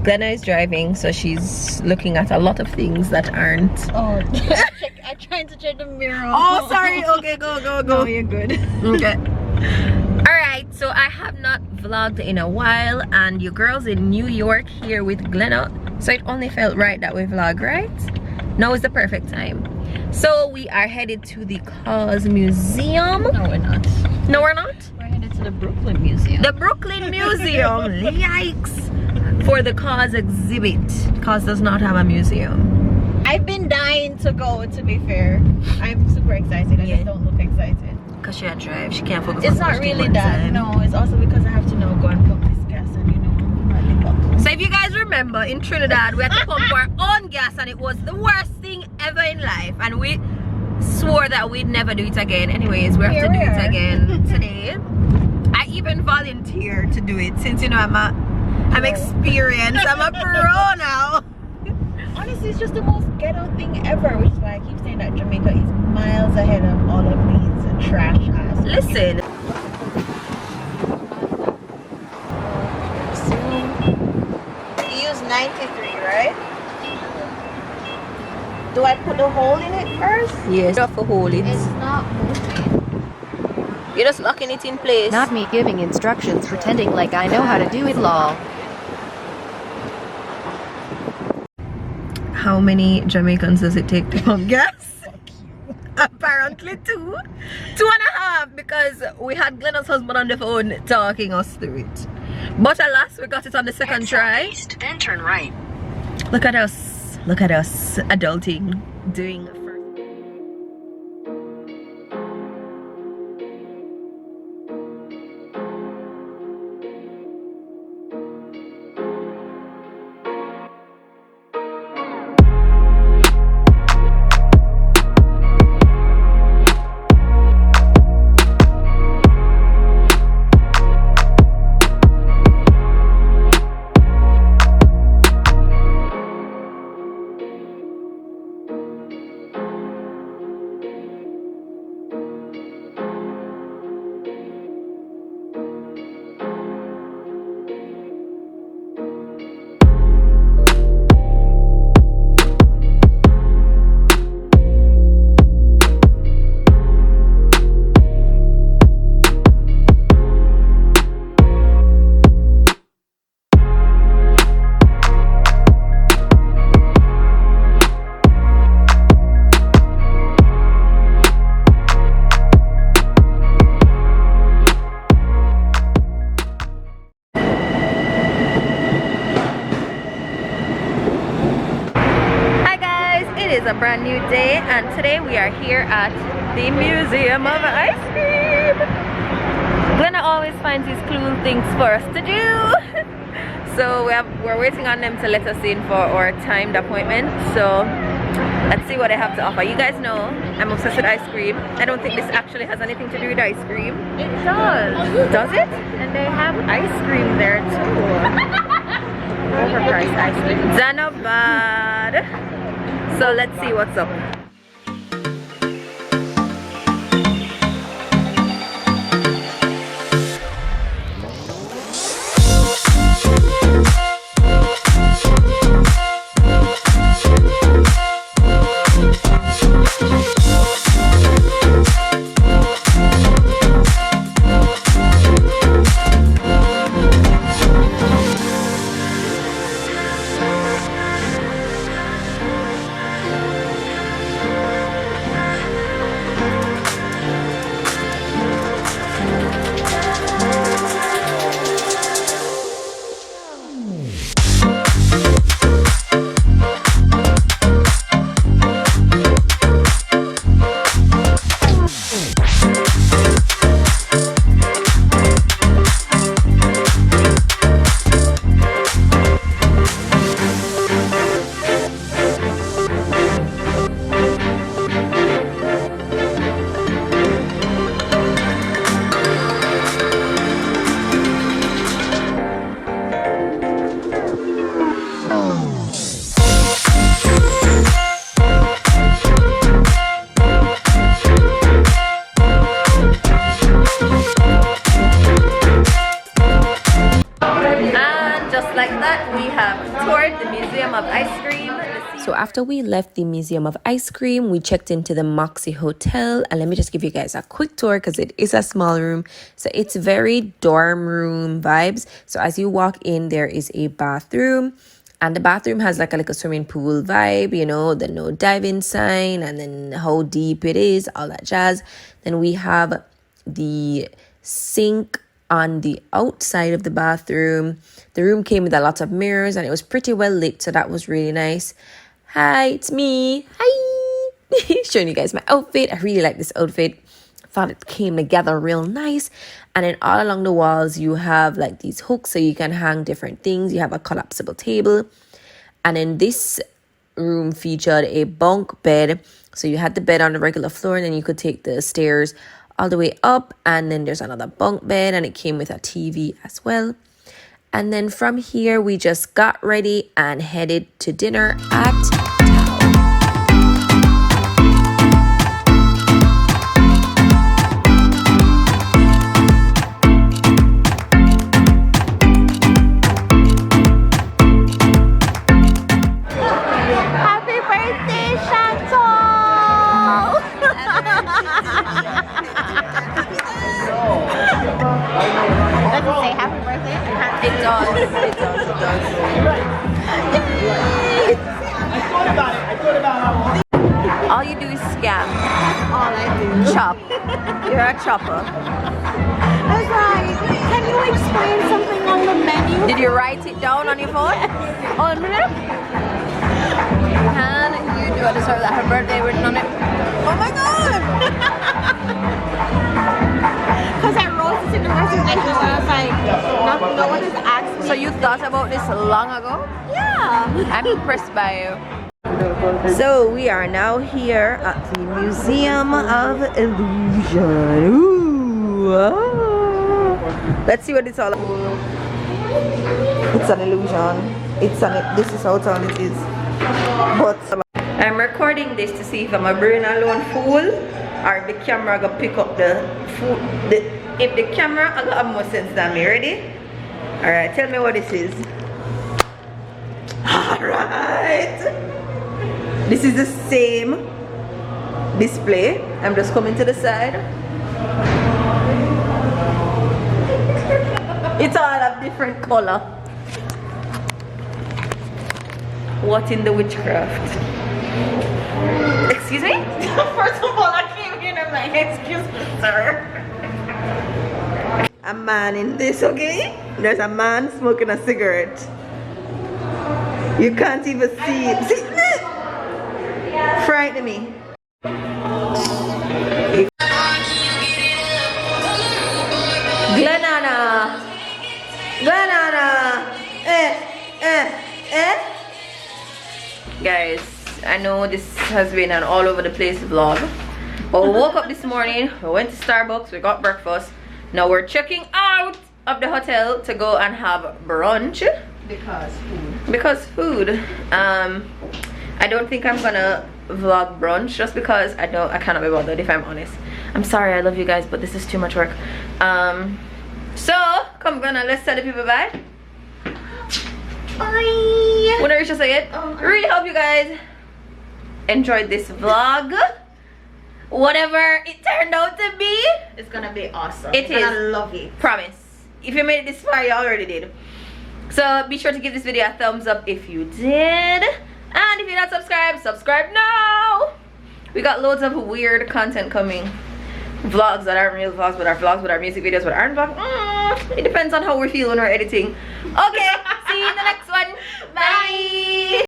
Glennah is driving, so she's looking at a lot of things that aren't. Oh, I'm trying to check the mirror. Oh, sorry. Okay, go. No, you're good. Okay. Alright, so I have not vlogged in a while, and your girl's in New York here with Glennah, so it only felt right that we vlog, right? Now is the perfect time. So we are headed to the Kaws Museum. No, we're not. No, we're not? We're headed to the Brooklyn Museum. The Brooklyn Museum. Yikes. For the Kaws exhibit. Kaws does not have a museum. I've been dying to go, to be fair. I'm super excited. I just don't look excited. Because she had drive. She can't focus It's on not really that. No, it's also because I have to now go and pump this gas and So if you guys remember, in Trinidad, we had to pump our own gas and it was the worst thing ever in life. And we swore that we'd never do it again. Anyways, we have to do it again today. I even volunteered to do it since, you know, I'm experienced. I'm a pro now. Honestly, it's just the most ghetto thing ever, which is why I keep saying that Jamaica is miles ahead of all of these trash ass. Listen. You use 93, right? Do I put the hole in it first? Yes. You have to hold it. It's not moving. You're just locking it in place. Not me giving instructions pretending like I know how to do it, lol. How many Jamaicans does it take to pump gas? Apparently 2. 2.5, because we had Glennah's husband on the phone talking us through it. But alas, we got it on the second try. East, then turn right. Look at us adulting, doing a first. Is a brand new day, and today we are here at the Museum of Ice Cream. Glennah always finds these cool things for us to do. So we're waiting on them to let us in for our timed appointment. So let's see what they have to offer. You guys know I'm obsessed with ice cream. I don't think this actually has anything to do with ice cream. It does. Does it? And they have ice cream there too. Overpriced ice cream. That's not bad. So let's see what's up. Museum of Ice Cream. So after we left the Museum of Ice Cream, we checked into the Moxy Hotel. And let me just give you guys a quick tour because it is a small room. So it's very dorm room vibes. So as you walk in, there is a bathroom. And the bathroom has like a little swimming pool vibe, you know, the no diving sign, and then how deep it is, all that jazz. Then we have the sink on the outside of the bathroom. The room came with a lot of mirrors and it was pretty well lit, so that was really nice. Hi, it's me. Hi. Showing you guys my outfit. I really like this outfit. Thought it came together real nice. And then all along the walls you have like these hooks so you can hang different things. You have a collapsible table. And then this room featured a bunk bed. So you had the bed on the regular floor and then you could take the stairs all the way up. And then there's another bunk bed and it came with a TV as well. And then from here we just got ready and headed to dinner at It does. All you do is scam. That's all I do. Chop. You're a chopper. That's right. Can you explain something on the menu? Did you write it down on your phone? On the menu? Can you do a dessert that her birthday written on it? Oh my god! Because I wrote this in the reservation and I was like, no one has asked me. So you thought about this long ago? Yeah. I'm impressed by you. So we are now here at the Museum of Illusion. Ooh, ah. Let's see what it's all about. It's an illusion. This is how tall it is. But I'm recording this to see if I'm a brain alone fool or if the camera gonna pick up the food. If the camera I gonna have more sense than me. Ready? Alright, tell me what this is. Alright. This is the same display. I'm just coming to the side. It's all of different color. What in the witchcraft? Excuse me? First of all, I came here and I'm like, excuse me, sir. A man in this, okay? There's a man smoking a cigarette. You can't even see it. See it? Frighten me. Glennah. Guys, I know this has been an all over the place vlog, but we woke up this morning, we went to Starbucks, we got breakfast. Now we're checking out of the hotel to go and have brunch because food. I don't think I'm gonna vlog brunch just because I cannot be bothered, if I'm honest. I'm sorry, I love you guys, but this is too much work. So come Glennah, let's tell the people bye. Bye. When Arisha say it, really hope you guys enjoyed this vlog. Whatever it turned out to be, It's gonna be awesome. It is. I love it. Promise. If you made it this far, you already did. So be sure to give this video a thumbs up if you did. And if you're not subscribed, subscribe now. We got loads of weird content coming. Vlogs that aren't real vlogs, but are vlogs, but are music videos, but aren't vlogs. It depends on how we feel when we're editing. Okay, see you in the next one. Bye.